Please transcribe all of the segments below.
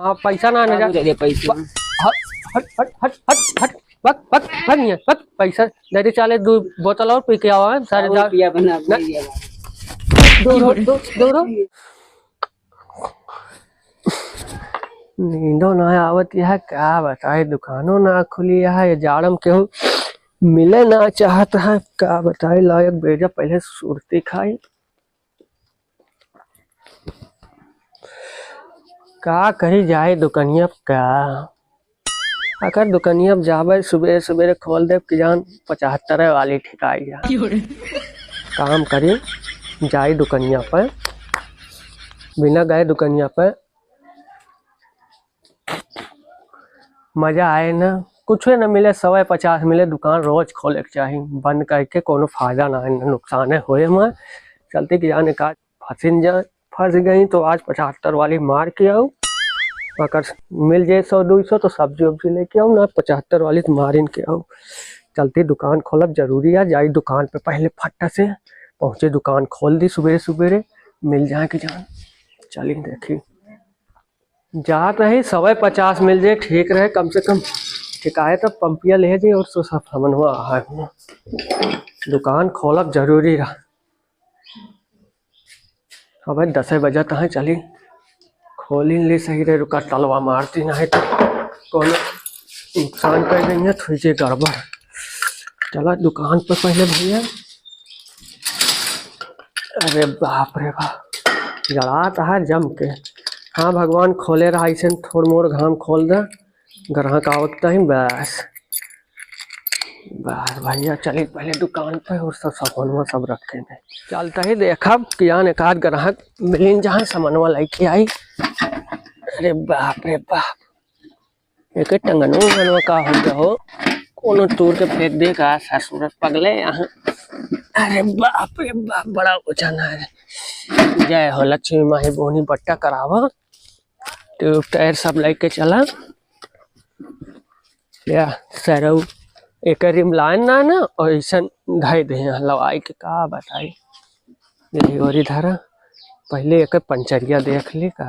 हाँ पैसा ना जा दे पैसा। हट हट हट हट हट हट बक बक बक नहीं है बक पैसा दे चाले 2 बोतल और पी के आओ सारे जा पिया बना दो नींदो ना आवत यह क्या बताए दुकानों ना खुली है जाड़म केहू मिले ना चाहत है क्या बताए लायक बेजा पहले सुरती खाई का कही जाए दुकनिया का अगर दुकनिया जावे सुबह सुबह खोल दे कि जान 75 वाली ठिकाई जा काम करी जाए दुकनिया पर बिना गए दुकनिया पर मजा आए ना कुछ न मिले 150 मिले दुकान रोज खोले के चाहिए बंद करके कोनो फायदा ना है नुकसान है होए मैं चलते कि जाने का फंस गई तो आज 75 वाली मार के आओ अगर मिल जाए 100-200 तो सब्जी वब्जी लेके आओ ना 75 वाली तो मारिन के आओ चलती दुकान खोलब जरूरी है जाई दुकान पे पहले फट्टा से पहुंचे दुकान खोल दी सुबह सुबह मिल जाए कि जान चली देखी जात रही 150 मिल जाए ठीक रहे कम से कम शिकायत तो पंपिया ले जाए और तो सब समन हुआ है दुकान खोलब जरूरी रहा अब 10 बजे तक चली खोली ले सही रहे रुका तलवा मारती नहीं तो कौन नुकसान कर गई है थोड़ी गड़बड़ चला दुकान पर पहले भैया अरे बाप रे बाप जड़ाता है जम के हाँ भगवान खोले रहा ऐसे थोड़ मोड़ घाम खोल दे ग्राहक आवता ही बस भैया चले पहले दुकान पे और सब सामानवा सब रखे थे चलता ही देखा कि यान एक आध ग्राहक मिलिन जहाँ सामानवा लेके आई अरे बाप एक टंगनवा का हो गया हो कोनो तोड़ के फेंक दे का ससुर पगले यहाँ अरे बाप रे बाप बड़ा वजन है जय हो लक्ष्मी माही बोनी बट्टा करावा तो टायर सब लेके चला या सरऊ एक रिम लाइन ना और ऐसा ढाई दे लवाई के का बताई और इधर पहले एक पंचरिया देख ली का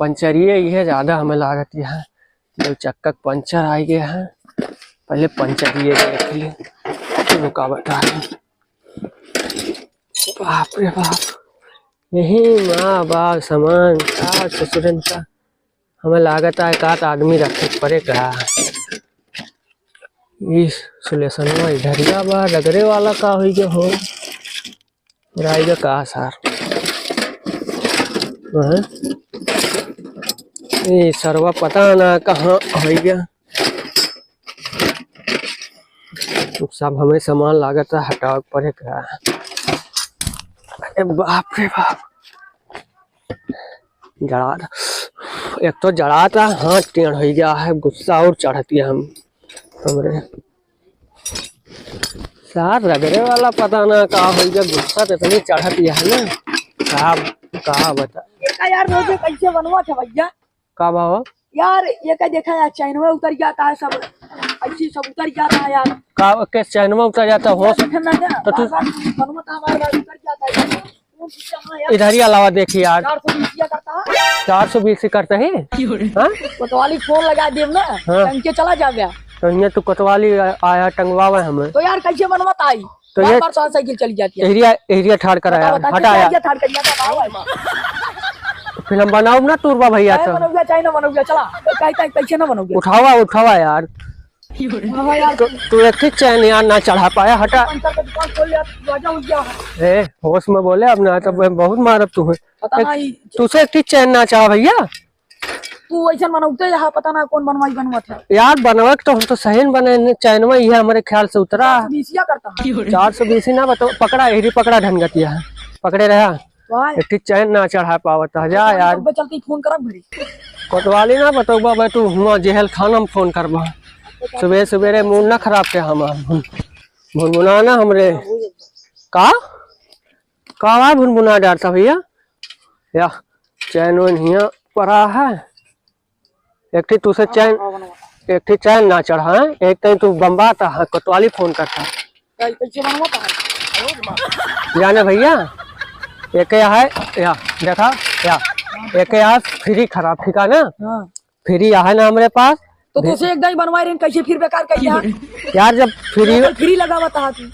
पंचरिया ये ज्यादा हमें लागत है जब चक्का पंचर आ गया है पहले पंचरिया देख ली तो का बता बाप रे बाप यही माँ बाप सामान का ससुरन का हमें लागत है एक आदमी रखे पड़ेगा इस सुलेशन इधरिया बा रगड़े वाला का हो गया हो राइगा का सर ये सरवा पता ना कहाँ हो गया सब हमें सामान लागत है हटाव पड़ेगा अरे बाप रे बाप जड़ा एक तो जड़ाता हाथ टेढ़ हो गया है गुस्सा और चढ़ती है हमरे साथ रगड़े वाला पता ना का हो गया गुस्सा तो इतनी चढ़ती है ना कहा बता यार रोजे कैसे बनवा था भैया का बाबा यार ये क्या देखा यार चैनवा उतर जाता है सब ऐसी सब उतर जाता है यार का के चैनवा उतर जाता हो तो तू बनवा था हमारा उतर जाता है इधर ही अलावा देखिए यार 420 करता है 420 करते है कोतवाली फोन लगा देव ना टंग के चला जा गया तो ये तो कोतवाली आया टंगवावा हमें तो यार कैसे बनवाता आई तो ये साइकिल चली जाती है एरिया ठाड़ कराया हटाया फिल्म बनाओ ना टूरबा भैया तो बनोगे चाइना बनोगे चला कैसे ना बनोगे उठावा यार तू एक चैन यार ना चढ़ा पाया हटा ए होश में बोले अब ना तो बहुत मारब तू तुझसे एक चैन ना चाह भैया तू ऐसा बनौते यहाँ पता ना कौन बनवाई बनवा था यार बनवा तो हम तो सही बने चैनवा ये हमारे ख्याल से उतरा 420 ना बताओ पकड़ा एरी पकड़ा ढंगतिया है पकड़े रहा एक चैन ना चढ़ा पावत जा यार चलती फोन करब कोतवाली ना बताओ भाई तू हुआ जेहल खाना में फोन करबा सुबह सुबह मुंह ना खराब के हम भुनभुना ना हमरे का भुनभुना डालता भैया या चैन वैन पड़ा है एक तुझसे चैन ना चढ़ा है एक कहीं तू बम्बाता है कोतवाली फोन करता जाने भैया एक है या देखा या एक यार फ्री खराब ठीक है ना, हाँ फ्री है ना हमारे पास। तो तुझसे एक दही बनवाए रहे कैसे फिर बेकार कैसे यार जब फ्री फ्री लगा था तू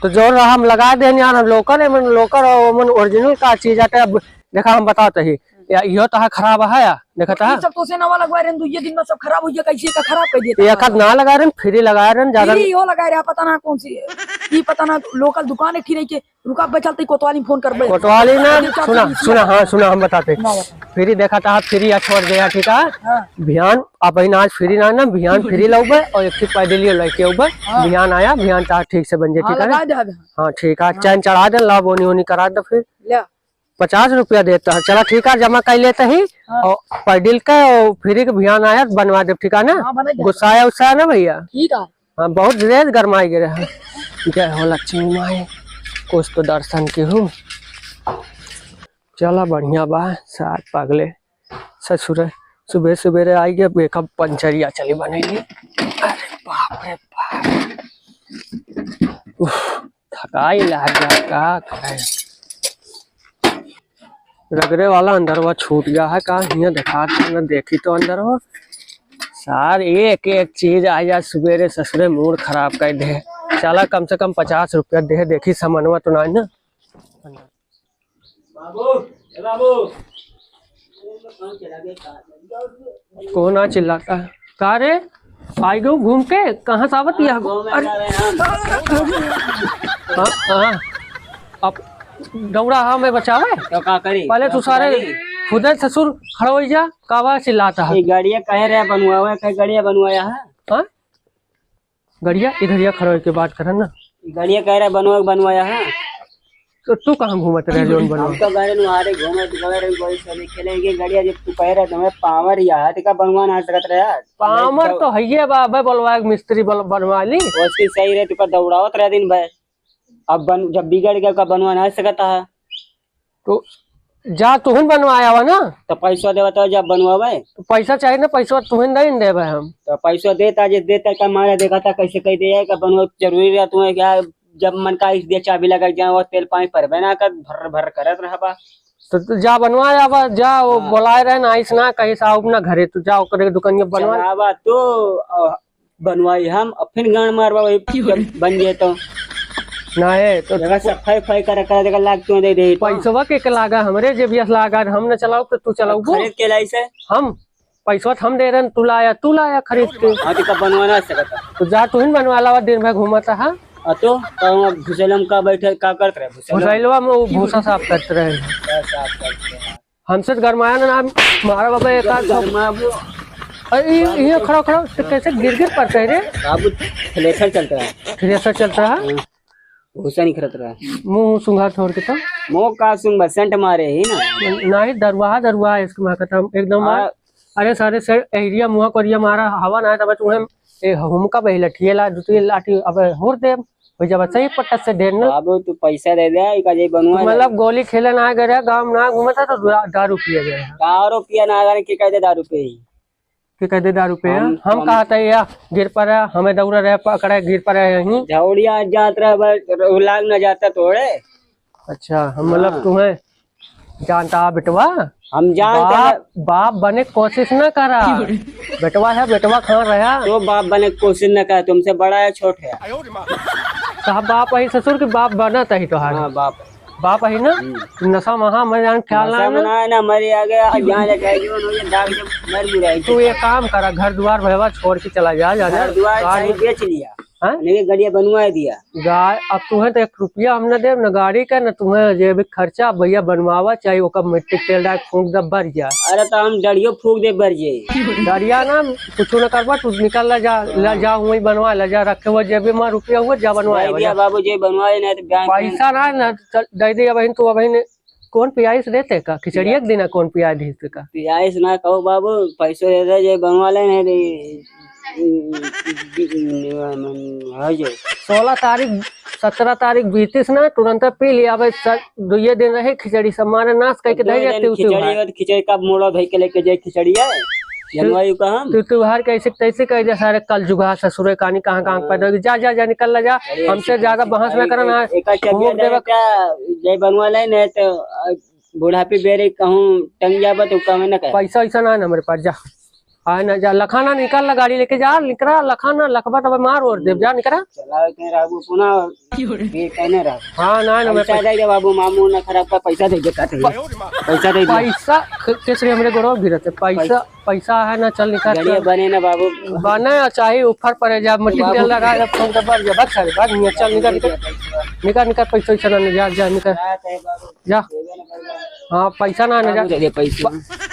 तो जो रहा हम लगा दे यार, हम लोकल है मन लोकल और मन ओरिजिनल का चीज आते। अब देखा हम बताते ही या यो तो खराब है या देखा था सब तो से नवा लगवाए रहे ये दिन में सब खराब हो गया कैसे का खराब कर दिया एक हाथ ना लगा रहे फ्री लगा रहे ज्यादा फ्री हो लगा रहा पता ना कौन सी ये पता ना लोकल दुकान है नहीं के रुका पे चलते कोतवाली में फोन कर बे कोतवाली ना। सुना हाँ सुना हम बताते फ्री देखा था फ्री छोड़ गया ठीक है। भियान अब आज फ्री ना भियान फ्री लौबे और एक पैदलियो लेके उबे भियान आया भियान चाह ठीक से बन जाए ठीक है। हाँ ठीक है चैन चढ़ा दे ला बोनी होनी करा दे फिर 50 रुपया देता है। चला ठीक है जमा कर लेते ही और पैडिल का फ्री के भियान आया बनवा दे ठीक है ना। गुस्साया उस्साया ना भैया ठीक है। हाँ बहुत रेज गरमाई गिरे है। जय हो लक्ष्मी माई कुछ तो दर्शन की हूँ। चला बढ़िया बा साथ पागले ससुर सुबह सुबह आई गए बेकअप पंचरिया चली बनेगी। अरे बाप रे बाप थकाई लग गया का करे। रगड़े वाला अंदर वो छूट गया है का हियाँ दिखा न देखी तो अंदर हो सार एक एक चीज आ जा सवेरे ससुरे मूड खराब कर दे। चला कम से कम 50 रुपया दे देखी समनवा तो ना ना। कौन आ चिल्लाता है का रे आई गो घूम के कहाँ से आवत यह अब दौड़ा हाँ मैं बचावे तो का करी पहले तू सारे खुद ससुर खड़ा हो जा कावा चिल्लाता है। गाड़िया कह रहे बनवाया है कहीं गाड़िया बनवाया है। हाँ गड़िया इधर खड़ा के बात कर ना गाड़िया कह रहे बनवाया है। तो तू कहाँ घूमत रहे जोन बनवा हम तो गाड़ी नुहारे घूमे कोई सभी खेलेंगे गाड़िया जब तू कह रहे तुम्हें पावर यार का बनवा ना सकत रहे यार पावर तो है बाबा बोलवा मिस्त्री बनवा ली उसकी सही रहे तुका दौड़ावत रहे दिन भर अब जब बिगड़ गया का बनवा ना सकता है तो जा तुहन बनवाया हुआ ना तो पैसा देवा तो जब बनवावे तो पैसा चाहिए ना पैसा तुहन नहीं देवे हम तो पैसा देता जिस देता का मारा देखा था कैसे कह दिया का बनवा जरूरी है तुम्हें क्या जब मन का इस दे चाबी लगा जाओ तेल पानी पर बना कर भर भर करत रहा तो जा बनवाया बा जा वो बोलाए रहे ना ऐसा ना कहीं साहब ना घरे तू जाओ करे दुकान बनवा तो बनवाई हम फिर गाड़ मारवा बन गए तो ना है तो सफाई फाई कर लाग क्यों दे दे पैसा के लागा हमरे जे भी लागा हम न चलाओ तो तू चलाओ खरीद के लाई से हम पैसा हम दे रहे तू लाया खरीद के। हाँ तो बनवाना सकता तो जा तू ही बनवा ला दिन भर घूमता है तो भूसलम का बैठे का करते रहे भूसलवा में वो भूसा साफ करते रहे हमसे गरमाया ना मारा बाबा एक ये खड़ा खड़ा तो कैसे गिर पड़ते है रे बाबू थ्रेसर चलता है थ्रेसर चलता है भूसा नहीं खरत रहा मुँह सुंघा छोड़ के तो मुँह का सुंग सेंट मारे ही ना नहीं दरवाहा इसको मैं कहता एकदम अरे सारे से एरिया मुँह करिया मारा हवा ना तब तुम्हें हमका बही लठिए ला दूसरी लाठी अब होर दे हो जब सही पट्टा से ढेर ना बाबू तू पैसा दे दे का जे बनवा मतलब गोली खेले ना गए गाँव ना घूमता तो दारू पिए गए दारू पिया ना गए की कहते दारू पे ही कि कहते दारू पे हम कहा था या गिर पर हमें दौड़ा रहे पकड़े गिर पर यहीं झौड़िया जात रहा लाग न जाता थोड़े। अच्छा हम मतलब तुम्हें जानता बेटवा हम जानते बाप बने कोशिश न करा बेटवा है बेटवा खा रहा तो बाप बने कोशिश न करा तुमसे बड़ा है छोट है साहब बाप ही ससुर के बाप बना था ही तो हाँ बाप ही ना नशा महा मैं जान ख्याल ना मरे आ गया यहाँ लेके मर तू ये काम करा घर द्वार भैया छोड़ के चला जा घर द्वार बेच लिया नहीं गाड़िया बनवा दिया गाय अब तुम्हें तो 1 रुपया हम न दे न गाड़ी का न तुम्हें जे भी खर्चा भैया बनवावा चाहिए ओका मिट्टी तेल डाल फूंक दे भर जा। अरे तो हम डरियो फूक दे भर जे डरिया ना कुछ न करवा तू निकल ला जा वही बनवा ला जा रखे हुआ जेबी में रुपया हुआ जा बनवाया बाबू जे बनवाए नहीं तो पैसा ना दे दिया बहन तू बहन कौन पियाइस देते का खिचड़िया के दिन कौन पिया दी का पियाइस ना कहो बाबू पैसो दे दे जे बनवा ले नहीं 16 तारीख 17 तारीख बीतीस ना तुरंत पी लिया 2 दिन रहे खिचड़ी सब मारे नाश करके दे जाते खिचड़ी का मोड़ा धो के लेके जाए खिचड़ी है जनवायु का हम त्योहार कैसे तैसे कह दे सारे कल जुगा ससुरे कहानी कहाँ कहाँ पैदा जा जा निकल जा हमसे ज्यादा बहस न करना जय बनवा ले नहीं तो बुढ़ापे बेरे कहूँ टंग जाबा तो कम न कर। पैसा वैसा ना है ना मेरे पास, जा आए ना, जा लखाना निकाल ला, गाड़ी लेके जा, निकला लखाना, लखबा तब मार और देव, जा निकला। चलाओ ते बाबू पुनः ये कहने रहा। हाँ ना ना, पैसा दे दे बाबू, मामू ना खराब का पैसा दे दे, पैसा दे दे। पैसा किस लिए हमरे गोरो गिरते, पैसा पैसा है ना, चल निकल गाड़िया बने ना बाबू, बने चाहिए ऊपर पड़े, जा मट्टी तेल लगा, जब फोन कर बढ़ जा, बस सारे बात नहीं है, चल निकल निकल निकल निकल, पैसा वैसा ना, जा जा निकल जा। हाँ पैसा ना ना, जा दे दे पैसा।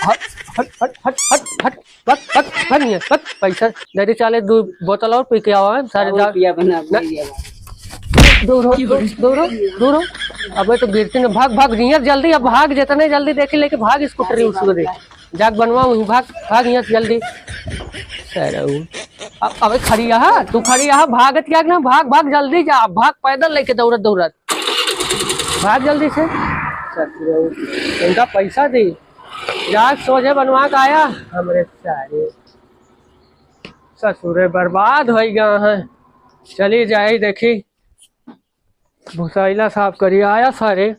हट हट हट हट हट हट बस बस बस नहीं है, बस पैसा दे दे, चाले 2 बोतल और पी के आओ है सारे, जा पिया बना दूर हो दूर हो दूर हो। अबे तो गिरती ना, भाग भाग नियर जल्दी, अब भाग जेता नहीं जल्दी, देखे लेके भाग स्कूटरी उसको दे, जाग बनवा वहीं, भाग भाग नियर जल्दी। अबे खड़ी है तू, खड़ी है, भागत क्या ना, भाग भाग जल्दी जा, भाग पैदल लेके दौड़त दौड़त, भाग जल्दी से। इनका पैसा दी, जाग सोझे बनवा के आया हमरे सारे ससुरे बर्बाद हो गया है। चली जाए देखी भूसाइला साफ करी आया सारे,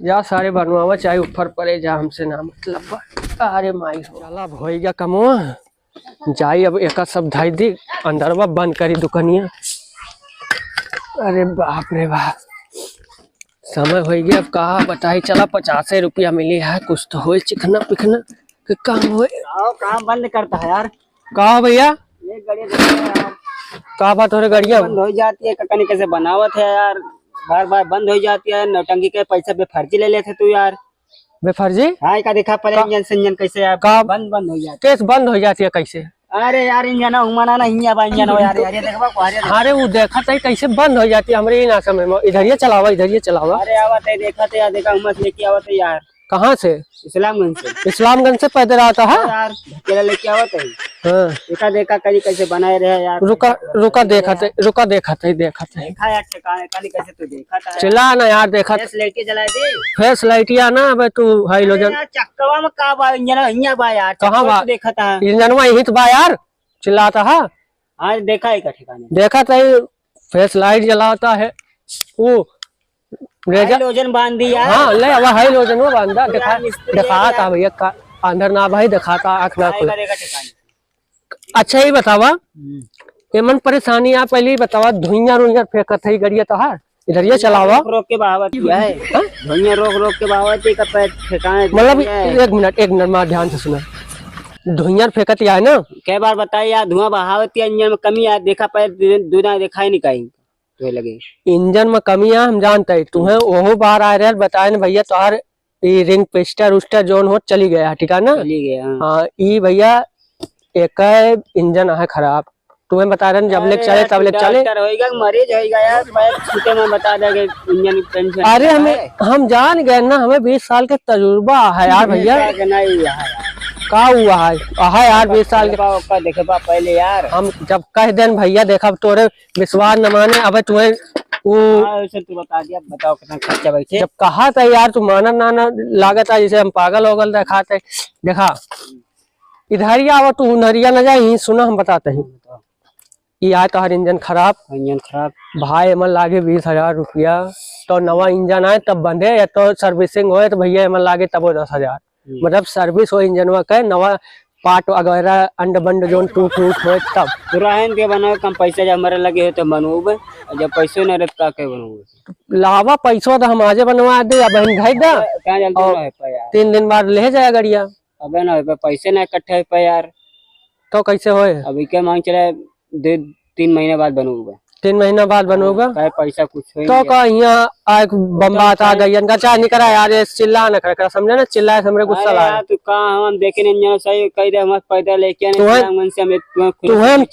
जा सारे बनवावा, चाहे ऊपर पड़े जा, हमसे ना मतलब। अरे माई चला हो गया कमवा, जाई अब एक सब धाई दी, अंदरवा बंद करी दुकानिया। अरे बाप रे बाप, समय हो गया, अब कहा बताई, चला 50 रुपया मिली है, कुछ तो हो चिकना पिखना के काम हो। काम बंद करता है यार, कहा भैया ये गाड़ी यार कहा बात हो रही, गाड़िया बंद हो जाती है, ककनी कैसे बनावत है यार, बार बार बंद हो जाती है, नौटंकी के पैसे पे फर्जी ले लेते तू यार। बेफर्जी हाँ का देखा पहले इंजन से इंजन कैसे यार बंद बंद हो जाती केस बंद हो जाती है कैसे? है। अरे यार इंजन हुमाना ना हिया बा इंजन हो यार, ये देखबा कोहरे। अरे वो देखा था कैसे बंद हो जाती है, हमारे ना समय में, इधर ये चलावा इधर ये चलावा। अरे आवत है, देखा थे यार, देखा उमस लेके आवत है यार, कहाँ से? इस्लामगंज से इस्लामगंज से पैदल आता है। यार, धकेला लेके आवत है। हाँ देखा देखा कहीं कैसे बनाए रहे यार, रुका रुका देखा थे, रुका देखा थे देखा थे, देखा यार ठिकाने कहीं कैसे तू देखा था चिल्ला ना यार, देखा गैस लेके जला दे फेस लाइटिया ना, अब तू हाइलोजन यार, चक्कवा में का बा इंजन हिया बा यार, कहाँ चक्कवा बा? तो देखा था। इंजनवा यही तो बा यार, चिल्लाता है। हाँ देखा है का ठिकाने, देखा था फेस लाइट जलाता है वो रेजा। हाइलोजन बांध दी यार। हाँ ले अब हाइलोजन वो बंदा दिखा, मिस्त्री दिखाता भैया का अंदर ना भाई, दिखाता आँख ना खुला। देखा ठिकाने। अच्छा ही बतावा, ये मन परेशानी आप पहले ही बतावा, धुइयां रुइयां फेंकत है गड़िया तो है, इधर ये चलावा रोक रोक के बहावत किया है, धुइयां रोक रोक के बहावत का पैर ठिकाने। मतलब एक मिनट में ध्यान से सुना, धुइयां फेंकत है ना, कई बार बताइए यार, धुआं बहावत या इंजन में कमी है, देखा पैर दुना देखा ही नहीं कहीं तो लगे इंजन में कमी है हम जानते हैं, तुम्हें वो बाहर आ रहे बताए ना भैया, तोहार ये रिंग पिस्टर उस्टर जोन हो चली गया, ठीक है ना? चली गया। हाँ ये भैया एक इंजन है खराब, तुम्हें बता रहे जब लेक चले तब लेक चले। होएगा मरीज होएगा यार, पैर छूटे में बता देंगे इंजन टेंशन। अरे हम जान गए ना, हमें 20 साल के तजुर्बा है यार भैया। नहीं का हुआ है यार 20 साल के देखे बा पहले यार, हम जब कह देन भैया देखा तोरे विश्वास न माने, अब तुम्हें वो तू बता दिया, बताओ कितना खर्चा बैठे। जब कहा था यार तू माना ना लागत है, जैसे हम पागल हो गल दिखाते। देखा इधर ही आवा तू, नरिया न जाए, सुना हम बताते हैं, ये आए तो हर इंजन खराब, इंजन खराब भाई एमन लागे 20,000 रुपया, तो नवा इंजन आए तब बंधे, या तो सर्विसिंग हो तो भैया एमन लागे तब 10,000, मतलब सर्विस हो इंजनवा का, नवा पार्ट वगैरह अंड बंड जो टूट टूट हो तब दुराहन के बनाओ, कम पैसा जब हमारे लगे हो तो बनोगे, जब पैसे न रहते का बनोगे। लावा पैसा तो हम आजे बनवा दे, अब बहन घाई दा, क्या जल्दी ना है पे यार, 3 दिन बाद ले जाए गाड़िया, अबे ना पे पैसे ना इकट्ठे है पे यार, तो कैसे होए? अभी क्या मांग चला 2-3 महीने बाद बनोगे, 3 महीना बाद बनोगा, पैसा कुछ हो तो का यहाँ आग बम्बात आ गई, इनका चाह नहीं करा यार, ये चिल्ला न कर, समझे ना, चिल्लाए हमरे गुस्सा आया। तू कहां हम देखे इंजन सही कह दे, हम पैदा लेके आने मन से हमें तुम्हें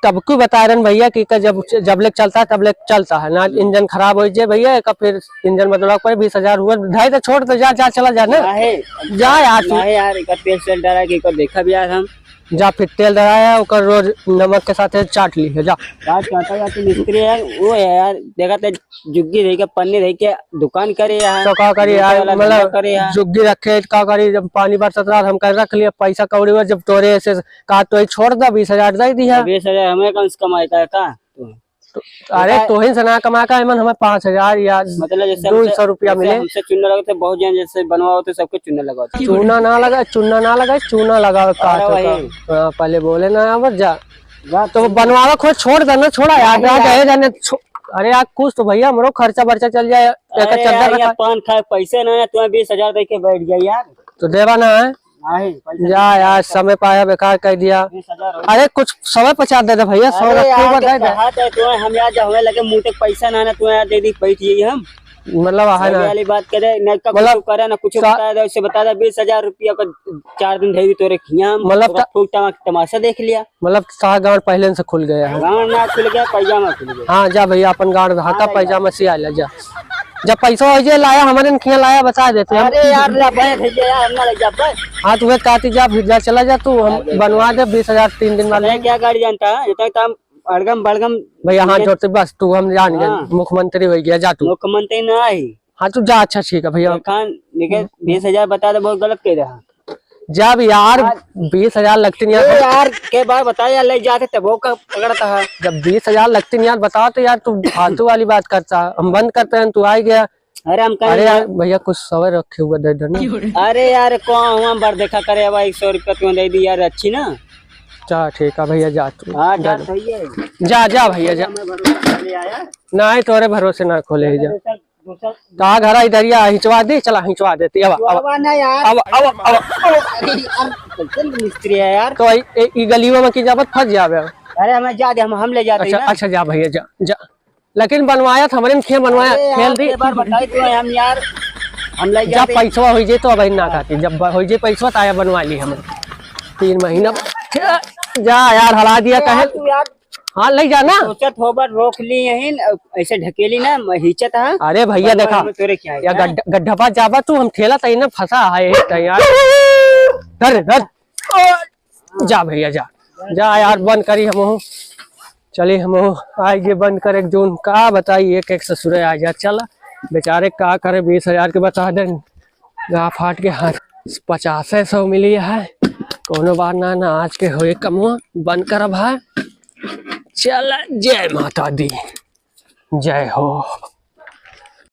तब क्यों बता रहे भैया कि जब लेक चलता है तब लेक चलता है ना, इंजन खराब हो जाए भैया का, फिर इंजन बदलाव पर 20,000 हुआ, ढाई तो छोड़ तो जा चला जा ना, जा यार तेल सेल डाला कि देखा भी यार, हम जा फिर तेल डराया और रोज नमक के साथ चाट ली है, जा मिस्त्री यार वो है यार, देखा तो जुग्गी रह के पन्नी रह के दुकान करे यार, तो का करी यार, मतलब करे यार, जुग्गी रखे का करी, जब पानी बरसत रहा हम कर रख लिया पैसा कौड़ी हुआ, जब तोरे ऐसे कहा तो छोड़ दा 20,000 दे दिया, 20,000 हमें कम से कमाई का अरे तोहिन से ना कमा का मन हमें 5,000 या मतलब जैसे 200 रुपया मिले। हमसे चूना लगाते बहुत जन जैसे बनवाओ तो सबके चूना लगाते। चूना ना लगा, चूना ना लगा, चूना लगा पहले बोले ना अब जा तो बनवावा खुद छोड़ देना, छोड़ा यार गए जाने। अरे यार कुछ तो भैया मरो खर्चा बर्चा चल जाए। अरे यार पान खाए पैसे ना तुम्हें 20,000 दे के बैठ गया यार। तो देवा ना है जा यार, समय पाया बेकार कर दिया। 20,000 अरे कुछ 150 दे दे भैया, 100 तुम्हें हम यार हमें लगे मुँह तक पैसा ना तुम्हें यार दे दी बैठिए हम। मतलब है ना वाली बात करे न मतलब करे ना कुछ बता दे, उससे बता दे 20,000 रुपया का 4 दिन ढेरी तोरे खिया मतलब तमाशा देख लिया। मतलब सारा गाँव पहले से खुल गया है। गाँव ना खुल गया, पैजामा खुल गया। हाँ जा भैया अपन गाँव हाथा पैजामा से आ जा। जब पैसा हो जाए लाया हमारे खिया लाया बता देते। अरे यार यार ना लग जा। हाँ तुम्हें काटी जा जा चला जा तू, हम बनवा दे 20,000 3 दिन वाले। क्या गाड़ी जानता है अड़गम बड़गम भैया। हाँ जोड़ते बस तू हम जान गए मुख्यमंत्री हो गया, जा तू। मुख्यमंत्री ना आई। हाँ तू जा, अच्छा ठीक है भैया। खान 20,000 बता दे, बहुत गलत कह रहा। जब यार 20,000 लगती नहीं यार के बार बता यार ले जाते तब वो पकड़ता है। जब 20,000 लगती नहीं यार बताओ तो यार तू फालतू वाली बात करता है। हम बंद करते हैं तू आ गया। अरे यार भैया कुछ सवाल रखे हुए दे देना। अरे यार कौन हुआ बार देखा करे भाई 100 रुपया तुम्हें दे दी यार, अच्छी ना। जा ठीक है भैया जा तू। हाँ जा जा भैया जा। नहीं तोरे भरोसे ना खोले जा। कहा घर इधर हिंचवा दे, चला हिंचवा देती। अब मिस्त्री है यार तो गलियों में की जाबत फंस जावे। अरे हमें जा दे, हम ले जाते। अच्छा जा भैया जा जा। लेकिन बनवाया था हमारे खेल बनवाया खेल दी हम यार हम ले जब पैसा हो जाए तो अब ना खाती। जब हो जाए पैसा तो आया बनवा ली हमने 3 महीना। जा यार हरा दिया कहे। हाँ ले जाना सोचत होबर रोक ली यहीं ऐसे ढकेली ना हिचत है। अरे भैया देखा या गड्ढा पास जाबा तू हम ठेला तई ना फंसा है यार। धर धर जा भैया जा जा यार बंद करी हम। चलिए हम आएंगे बंद कर एक जून का बताइए एक ससुर आ जा। चला बेचारे का करे 20,000 के बता दे गा फाट के हाथ 50-100 मिली है। कोनो बार ना आज के हो कमुआ बंद कर भाई। चला जय माता दी, जय हो।